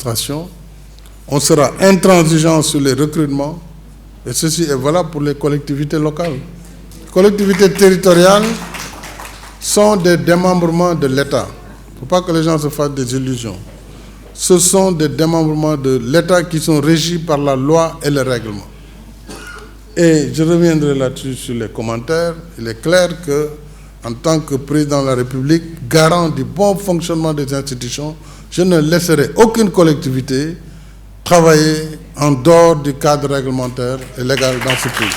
l'administration. On sera intransigeant sur les recrutements. Et ceci est valable pour les collectivités locales. Les collectivités territoriales sont des démembrements de l'État. Il ne faut pas que les gens se fassent des illusions. Ce sont des démembrements de l'État qui sont régis par la loi et le règlement. Et je reviendrai là-dessus sur les commentaires. Il est clair que, en tant que président de la République, garant du bon fonctionnement des institutions, je ne laisserai aucune collectivité travailler en dehors du cadre réglementaire et légal dans ce pays.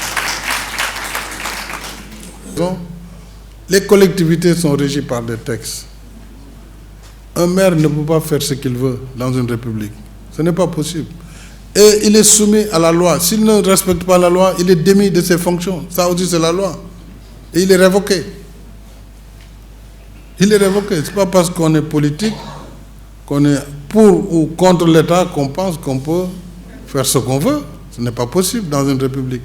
Donc, les collectivités sont régies par des textes. Un maire ne peut pas faire ce qu'il veut dans une république. Ce n'est pas possible. Et il est soumis à la loi. S'il ne respecte pas la loi, il est démis de ses fonctions. Ça aussi, c'est la loi. Et il est révoqué. Il est révoqué. Ce n'est pas parce qu'on est politique, qu'on est pour ou contre l'État, qu'on pense qu'on peut faire ce qu'on veut. Ce n'est pas possible dans une république.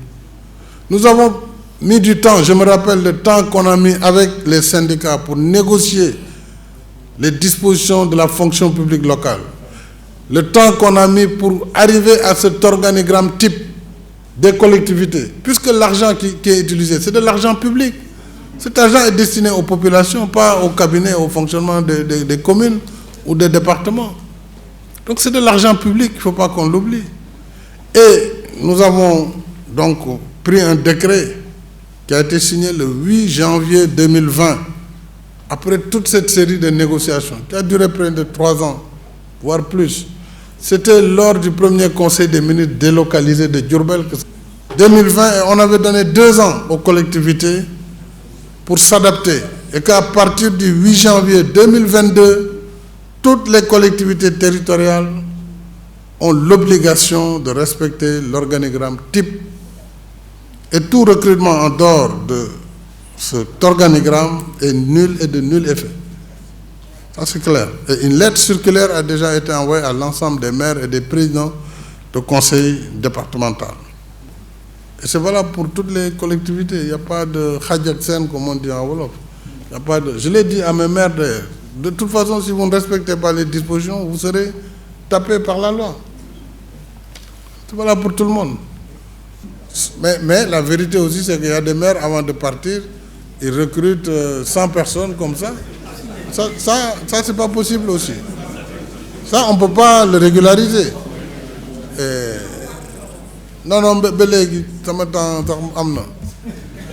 Nous avons mis du temps. Je me rappelle le temps qu'on a mis avec les syndicats pour négocier les dispositions de la fonction publique locale. Le temps qu'on a mis pour arriver à cet organigramme type des collectivités, puisque l'argent qui est utilisé, c'est de l'argent public. Cet argent est destiné aux populations, pas au cabinet, au fonctionnement des communes ou des départements. Donc c'est de l'argent public, il ne faut pas qu'on l'oublie. Et nous avons donc pris un décret qui a été signé le 8 janvier 2020, après toute cette série de négociations, qui a duré près de 3 ans, voire plus. C'était lors du premier conseil des ministres délocalisé de Diourbel. 2020, on avait donné 2 ans aux collectivités pour s'adapter. Et qu'à partir du 8 janvier 2022, toutes les collectivités territoriales ont l'obligation de respecter l'organigramme type. Et tout recrutement en dehors de cet organigramme est nul et de nul effet. Ça, c'est clair. Et une lettre circulaire a déjà été envoyée à l'ensemble des maires et des présidents de conseil départemental. Et c'est valable pour toutes les collectivités. Il n'y a pas de khadjatsen, comme on dit en Wolof. Il y a pas de... Je l'ai dit à mes maires d'ailleurs. De toute façon, si vous ne respectez pas les dispositions, vous serez tapé par la loi. C'est valable pour tout le monde. Mais la vérité aussi, c'est qu'il y a des maires, avant de partir, ils recrutent 100 personnes comme ça. Ça c'est pas possible aussi. Ça, on ne peut pas le régulariser. Non,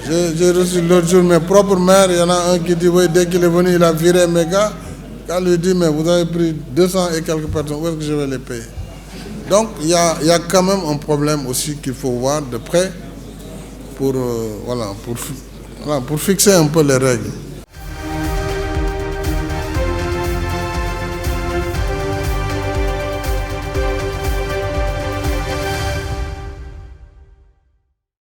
j'ai reçu l'autre jour mes propres maires. Il y en a un qui dit, oui, dès qu'il est venu, il a viré mes gars. Quand lui dit, mais vous avez pris 200 et quelques personnes, où est-ce que je vais les payer? Donc, il y a quand même un problème aussi qu'il faut voir de près pour fixer un peu les règles.